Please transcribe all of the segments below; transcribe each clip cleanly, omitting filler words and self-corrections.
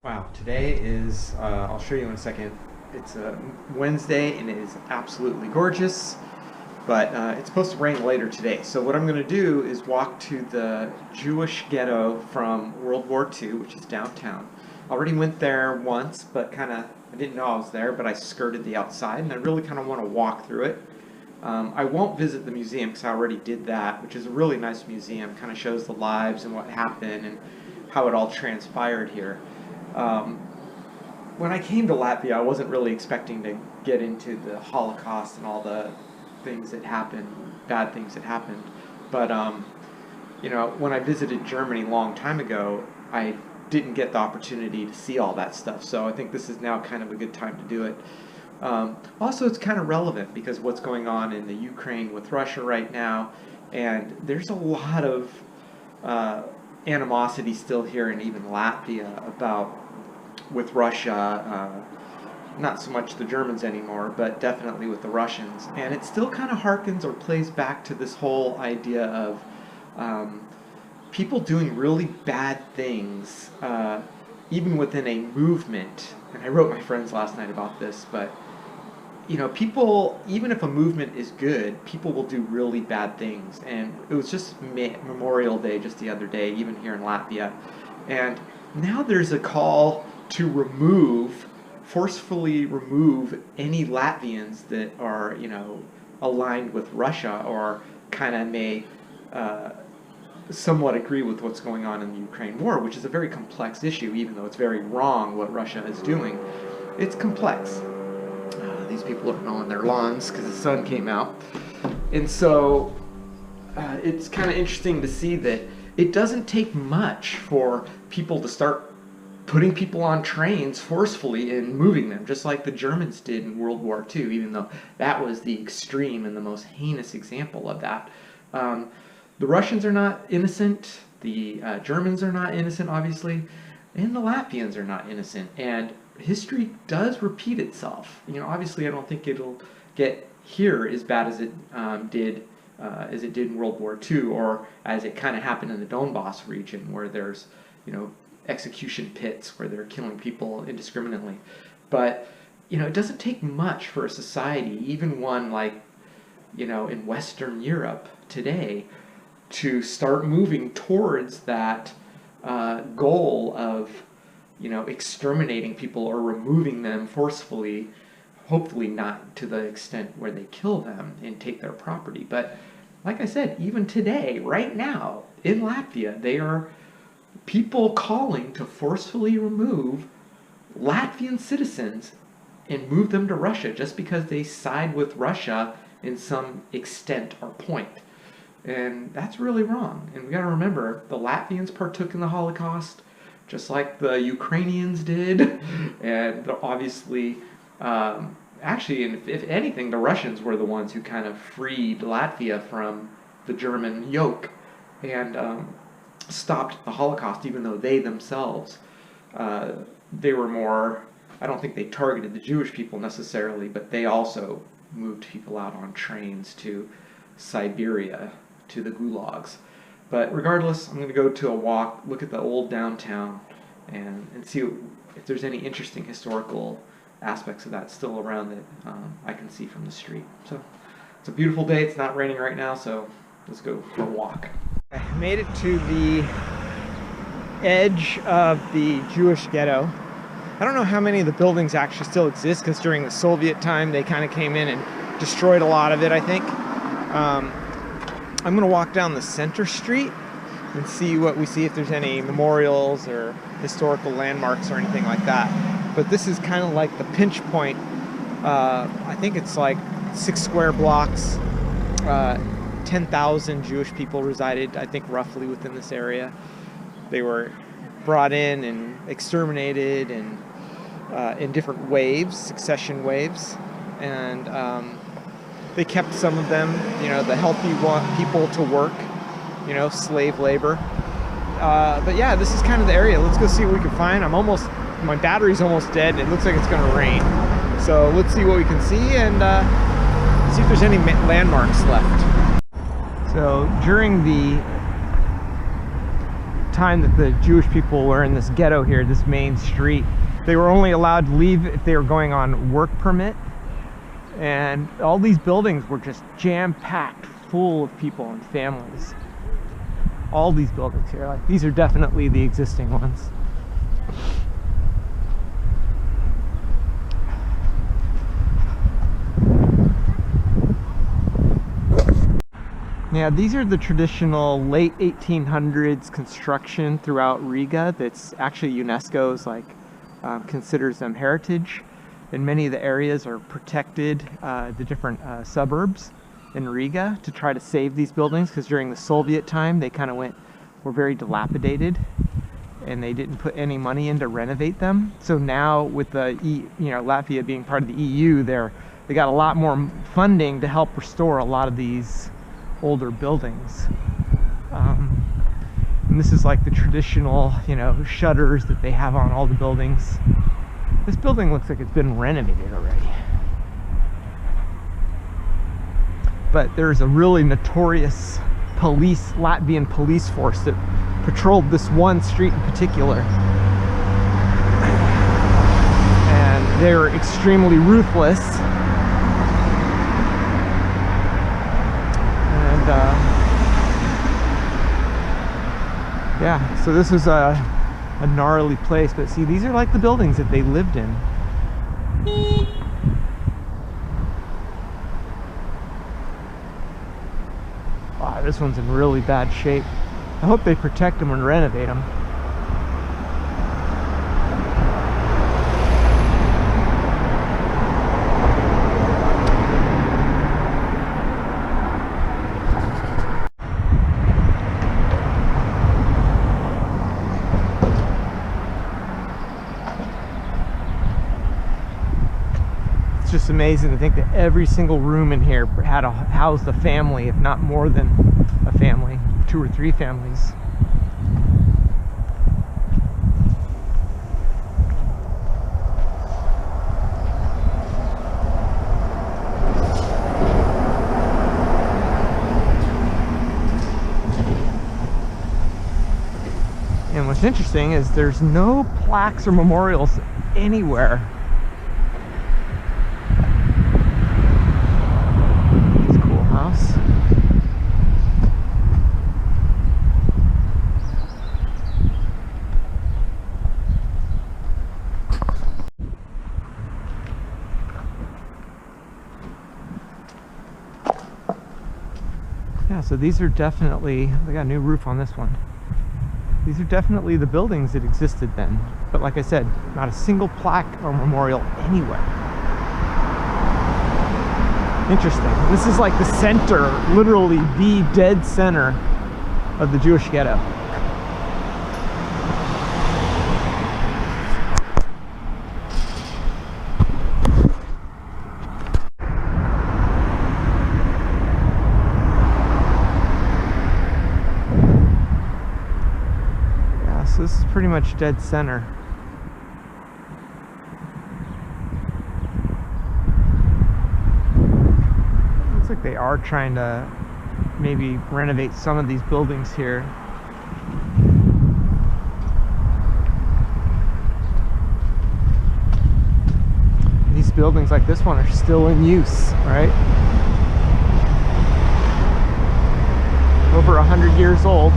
Wow, today is, I'll show you in a second. It's a Wednesday and it is absolutely gorgeous, but it's supposed to rain later today. So what I'm going to do is walk to the Jewish Ghetto from World War II, which is downtown. I already went there once, but I didn't know I was there, but I skirted the outside and I really kind of want to walk through it. I won't visit the museum because I already did that, which is a really nice museum. Kind of shows the lives and what happened and how it all transpired here. When I came to Latvia, I wasn't really expecting to get into the Holocaust and all the things that happened, bad things that happened. But, you know, when I visited Germany a long time ago, I didn't get the opportunity to see all that stuff. So I think this is now kind of a good time to do it. Also, it's kind of relevant because what's going on in the Ukraine with Russia right now, and there's a lot of animosity still here in even Latvia about with Russia, not so much the Germans anymore, but definitely with the Russians. And it still kind of harkens or plays back to this whole idea of people doing really bad things, even within a movement. And I wrote my friends last night about this, but you know, people, even if a movement is good, people will do really bad things. And it was just Memorial Day just the other day, even here in Latvia. And now there's a call to forcefully remove any Latvians that are, you know, aligned with Russia or kind of may somewhat agree with what's going on in the Ukraine war, which is a very complex issue, even though it's very wrong what Russia is doing. It's complex. These people are mowing their lawns because the sun came out. And so it's kind of interesting to see that it doesn't take much for people to start putting people on trains forcefully and moving them, just like the Germans did in World War II, even though that was the extreme and the most heinous example of that. The Russians are not innocent, the Germans are not innocent, obviously, and the Latvians are not innocent. And history does repeat itself. You know, obviously, I don't think it'll get here as bad as it did in World War II, or as it kind of happened in the Donbass region, where there's, you know, execution pits where they're killing people indiscriminately. But you know, it doesn't take much for a society, even one like, you know, in Western Europe today, to start moving towards that goal of, you know, exterminating people or removing them forcefully, hopefully not to the extent where they kill them and take their property. But like I said, even today, right now, in Latvia, they are people calling to forcefully remove Latvian citizens and move them to Russia just because they side with Russia in some extent or point. And that's really wrong. And we got to remember, the Latvians partook in the Holocaust, just like the Ukrainians did, and obviously, actually, if anything, the Russians were the ones who kind of freed Latvia from the German yoke and stopped the Holocaust, even though they themselves, they were more, I don't think they targeted the Jewish people necessarily, but they also moved people out on trains to Siberia, to the gulags. But regardless, I'm going to go to a walk, look at the old downtown, and see if there's any interesting historical aspects of that still around that I can see from the street. So it's a beautiful day. It's not raining right now, so let's go for a walk. I made it to the edge of the Jewish ghetto. I don't know how many of the buildings actually still exist, because during the Soviet time they kind of came in and destroyed a lot of it, I think. I'm going to walk down the center street and see what we see, if there's any memorials or historical landmarks or anything like that. But this is kind of like the pinch point. I think it's like 6 square blocks. 10,000 Jewish people resided, I think, roughly within this area. They were brought in and exterminated and in different waves, succession waves. And they kept some of them, you know, the healthy people to work, you know, slave labor. But yeah, this is kind of the area. Let's go see what we can find. My battery's almost dead and it looks like it's gonna rain. So let's see what we can see and see if there's any landmarks left. So during the time that the Jewish people were in this ghetto here, this main street, they were only allowed to leave if they were going on work permit. And all these buildings were just jam-packed full of people and families. All these buildings here, like these are definitely the existing ones. Yeah, these are the traditional late 1800s construction throughout Riga that's actually UNESCO's considers them heritage. And many of the areas are protected, the different suburbs in Riga, to try to save these buildings, because during the Soviet time they kind of were very dilapidated and they didn't put any money in to renovate them. So now with the Latvia being part of the EU, they got a lot more funding to help restore a lot of these older buildings. And this is like the traditional, shutters that they have on all the buildings. This building looks like it's been renovated already. But there's a really notorious Latvian police force that patrolled this one street in particular. And they were extremely ruthless. And yeah, so this is a gnarly place, but see, these are like the buildings that they lived in. Wow, this one's in really bad shape. I hope they protect them and renovate them. Just amazing to think that every single room in here had housed a family, if not more than a family, 2 or 3 families. And what's interesting is there's no plaques or memorials anywhere. Yeah, so these are definitely, they got a new roof on this one. These are definitely the buildings that existed then. But like I said, not a single plaque or memorial anywhere. Interesting. This is like the center, literally the dead center of the Jewish ghetto. So this is pretty much dead center. Looks like they are trying to maybe renovate some of these buildings here. These buildings like this one are still in use, right? Over 100 years old.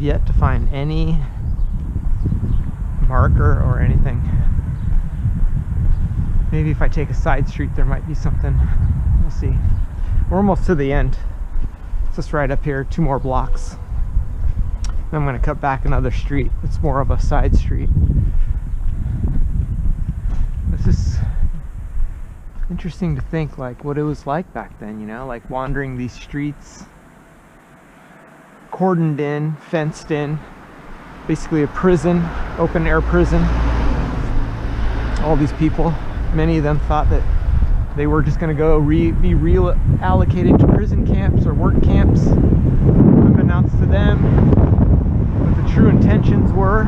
Yet to find any marker or anything. Maybe if I take a side street there might be something. We'll see. We're almost to the end. It's just right up here, 2 more blocks. Then I'm going to cut back another street. It's more of a side street. This is interesting to think like what it was like back then, like wandering these streets. Cordoned in, fenced in, basically a prison, open air prison. All these people, many of them thought that they were just going to go be reallocated to prison camps or work camps. Unbeknownst to them what the true intentions were.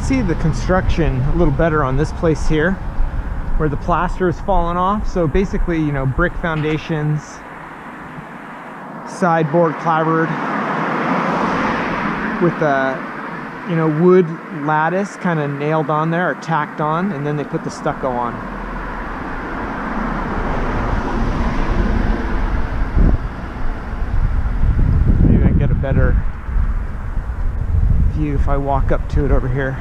see the construction a little better on this place here, where the plaster is falling off. So basically, you know, brick foundations, sideboard clapboard with a, you know, wood lattice kind of nailed on there or tacked on, and then they put the stucco on. Maybe I get a better view if I walk up to it over here.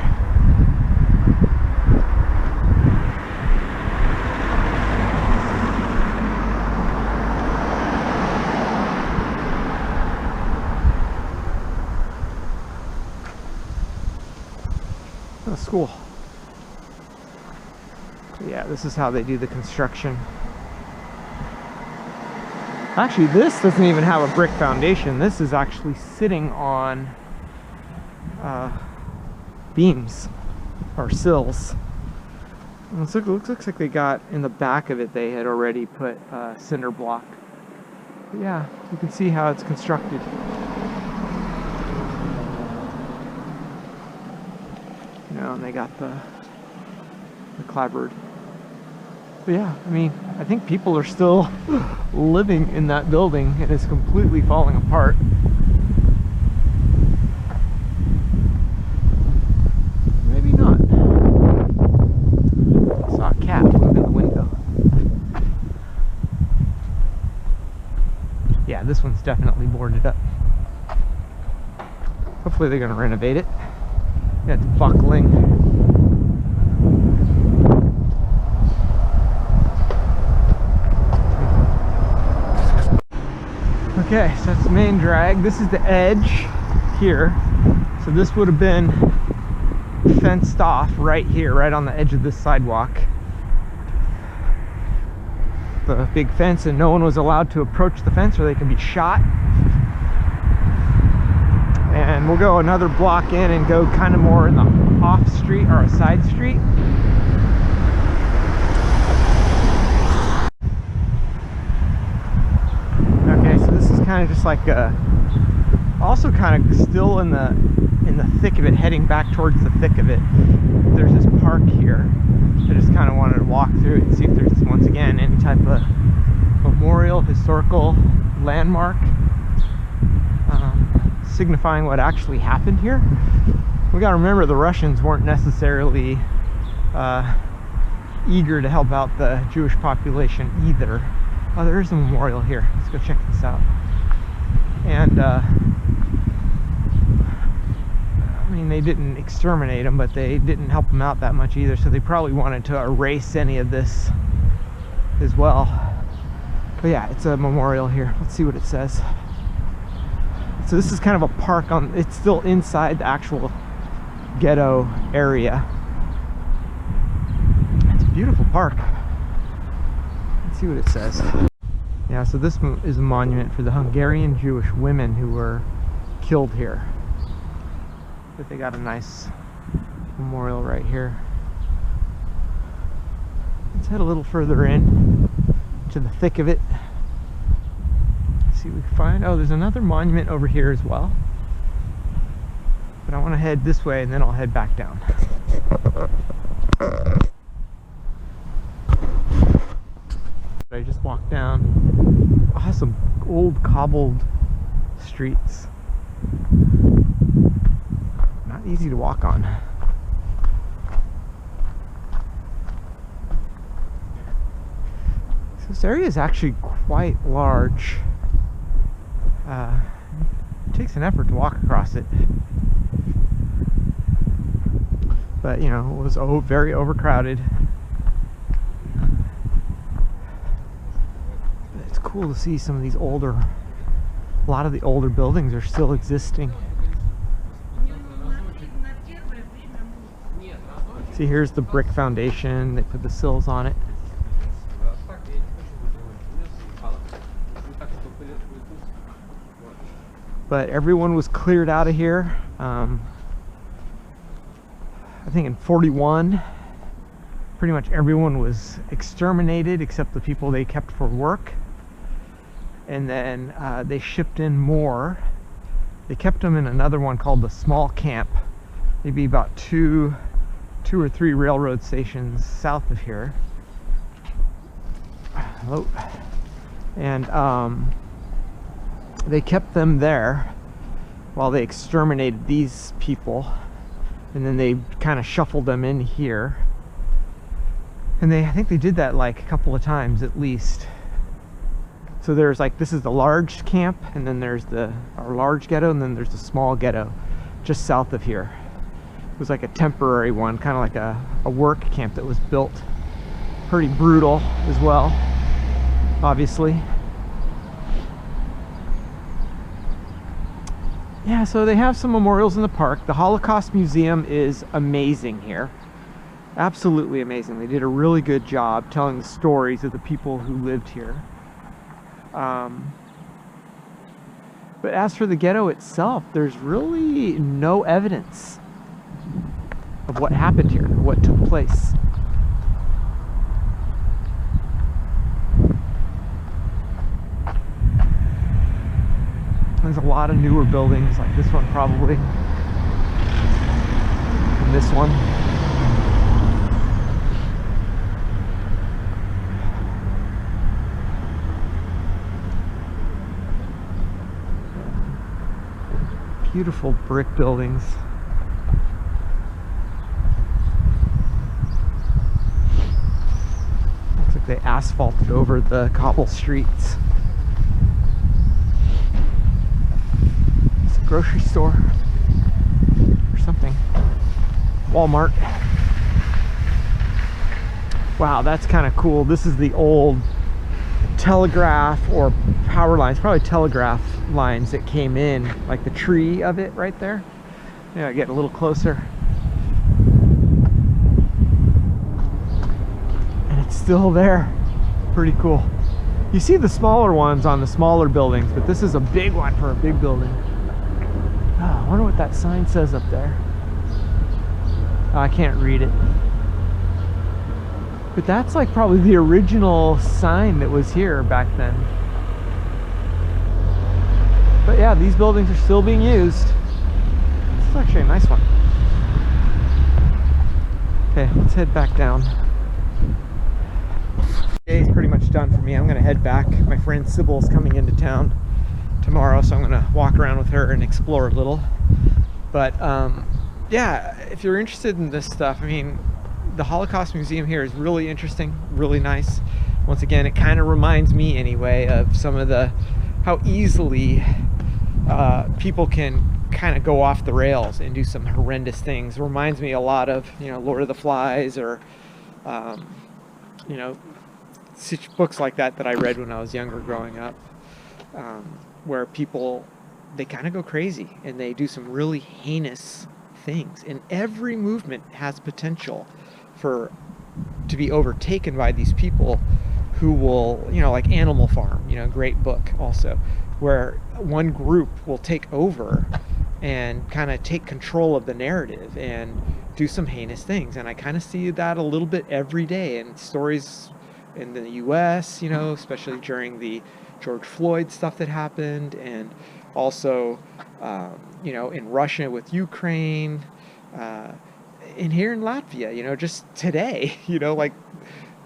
Oh, school. So yeah, this is how they do the construction. Actually, this doesn't even have a brick foundation. This is actually sitting on beams or sills. And it looks like they got in the back of it, they had already put cinder block. But yeah, you can see how it's constructed. You know, and they got the clapboard. But yeah, I mean, I think people are still living in that building, and it's completely falling apart. Maybe not. I saw a cat move in the window. Yeah, this one's definitely boarded up. Hopefully they're gonna renovate it. Yeah, it's buckling. Okay, so that's the main drag. This is the edge here. So this would have been fenced off right here, right on the edge of this sidewalk. The big fence, and no one was allowed to approach the fence or they can be shot. And we'll go another block in and go kind of more in the off street or a side street. Okay, so this is kind of just like also kind of still in the thick of it, heading back towards the thick of it. There's this park here. I just kind of wanted to walk through it and see if there's, once again, any type of memorial, historical landmark signifying what actually happened here. We got to remember the Russians weren't necessarily eager to help out the Jewish population either. Oh, there is a memorial here. Let's go check this out. And I mean, they didn't exterminate them, but they didn't help them out that much either, so they probably wanted to erase any of this as well. But yeah, it's a memorial here. Let's see what it says. So this is kind of a park on, it's still inside the actual ghetto area. It's a beautiful park. Let's see what it says. Yeah, so this is a monument for the Hungarian Jewish women who were killed here. But they got a nice memorial right here. Let's head a little further in to the thick of it. See what we can find. Oh, there's another monument over here as well. But I want to head this way and then I'll head back down. I just walked down awesome old cobbled streets. Not easy to walk on. So this area is actually quite large. It takes an effort to walk across it. But you know, it was very overcrowded. But it's cool to see some of these older, a lot of the older buildings are still existing. See, here's the brick foundation. They put the sills on it. But everyone was cleared out of here. I think in 41, pretty much everyone was exterminated except the people they kept for work. And then they shipped in more. They kept them in another one called the small camp, maybe about two or three railroad stations south of here. Hello. And they kept them there while they exterminated these people, and then they kind of shuffled them in here. And I think they did that like a couple of times at least. So there's like, this is the large camp, and then there's our large ghetto, and then there's the small ghetto just south of here. It was like a temporary one, kind of like a work camp that was built. Pretty brutal as well, obviously. Yeah, so they have some memorials in the park. The Holocaust Museum is amazing here. Absolutely amazing. They did a really good job telling the stories of the people who lived here. But as for the ghetto itself, there's really no evidence of what happened here, what took place. There's a lot of newer buildings, like this one probably, and this one. Beautiful brick buildings. Looks like they asphalted over the cobble streets. It's a grocery store or something. Walmart. Wow, that's kind of cool. This is the old telegraph or power lines, probably telegraph lines that came in, like the tree of it right there. Yeah, get a little closer. And it's still there. Pretty cool. You see the smaller ones on the smaller buildings, but this is a big one for a big building. Oh, I wonder what that sign says up there. Oh, I can't read it. But that's like probably the original sign that was here back then. But yeah, these buildings are still being used. This is actually a nice one. Okay, let's head back down. Day's pretty much done for me. I'm gonna head back. My friend Sybil's coming into town tomorrow, so I'm gonna walk around with her and explore a little. But yeah, if you're interested in this stuff, I mean, the Holocaust Museum here is really interesting, really nice. Once again, it kind of reminds me anyway of some of how easily people can kind of go off the rails and do some horrendous things. It reminds me a lot of, you know, Lord of the Flies, or you know, books like that I read when I was younger growing up, where people, they kind of go crazy and they do some really heinous things, and every movement has potential to be overtaken by these people who will, you know, like Animal Farm, you know, great book also, where one group will take over and kind of take control of the narrative and do some heinous things. And I kind of see that a little bit every day in stories in the US, you know, especially during the George Floyd stuff that happened, and also you know, in Russia with Ukraine, in here in Latvia, you know, just today, you know, like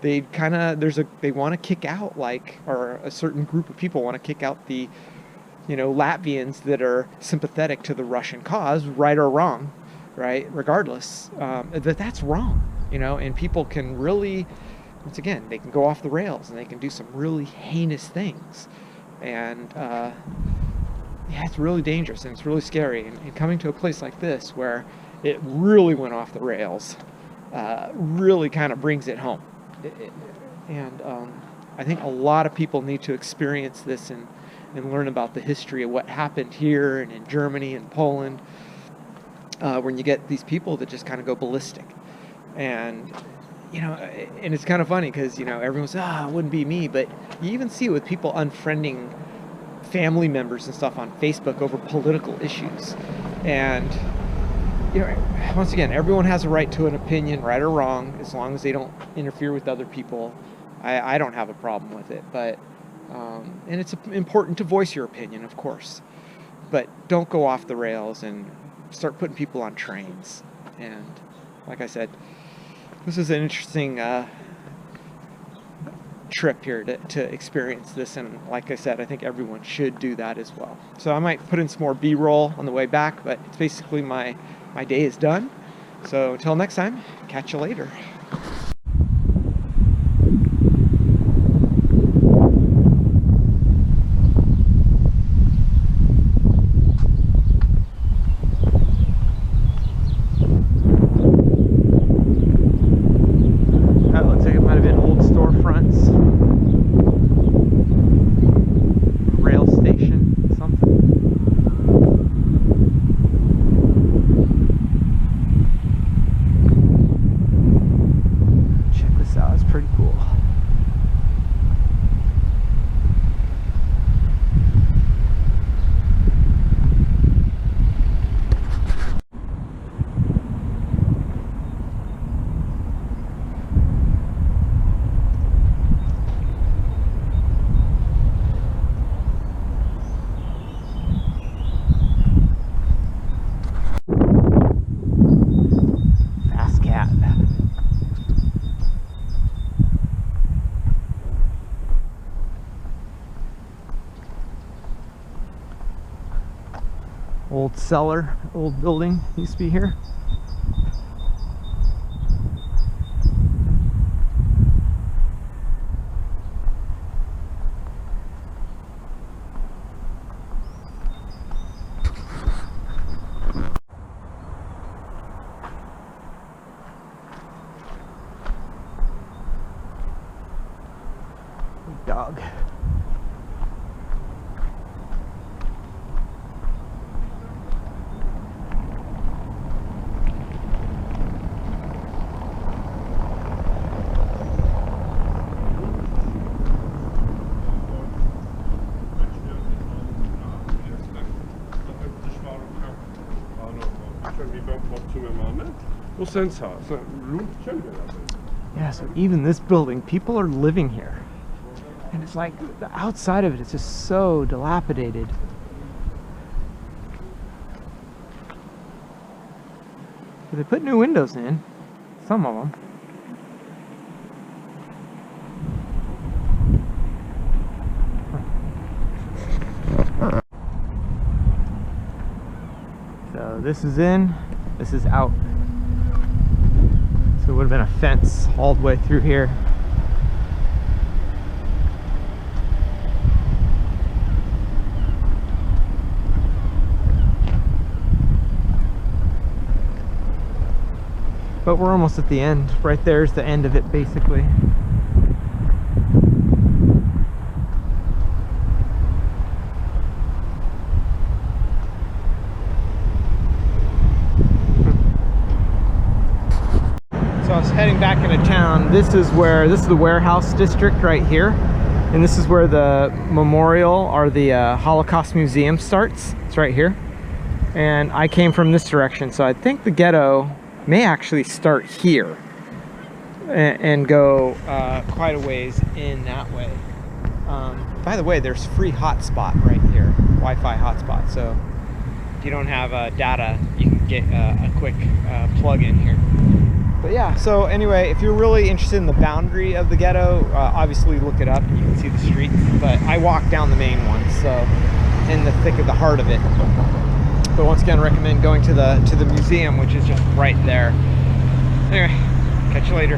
they kind of, they want to kick out, like, or a certain group of people want to kick out the, you know, Latvians that are sympathetic to the Russian cause, right or wrong, right, regardless, that's wrong, you know. And people can really, once again, they can go off the rails and they can do some really heinous things, and yeah, it's really dangerous and it's really scary. And coming to a place like this where it really went off the rails, really kind of brings it home. And I think a lot of people need to experience this and learn about the history of what happened here and in Germany and Poland, when you get these people that just kind of go ballistic. And, you know, and it's kind of funny because, you know, everyone says, it wouldn't be me, but you even see it with people unfriending family members and stuff on Facebook over political issues. And, you know, once again, everyone has a right to an opinion, right or wrong, as long as they don't interfere with other people. I don't have a problem with it, but and it's important to voice your opinion, of course, but don't go off the rails and start putting people on trains. And like I said, this is an interesting trip here to experience this, and like I said, I think everyone should do that as well. So I might put in some more B-roll on the way back, but it's basically my day is done. So until next time, catch you later. Old cellar, old building used to be here. Big dog. Yeah, so even this building, people are living here. And it's like, the outside of it is just so dilapidated. But they put new windows in, some of them. So this is in, this is out. So it would have been a fence all the way through here. But we're almost at the end. Right there's the end of it, basically. So I was heading back into town. This is the warehouse district right here. And this is where the memorial or the Holocaust Museum starts. It's right here. And I came from this direction, so I think the ghetto may actually start here and go quite a ways in that way. By the way, there's free hotspot right here, Wi-Fi hotspot. So if you don't have data, you can get a quick plug in here. But yeah, so anyway, if you're really interested in the boundary of the ghetto, obviously look it up and you can see the streets. But I walked down the main one, so in the thick of the heart of it. But once again, I recommend going to the museum, which is just right there. Anyway, catch you later.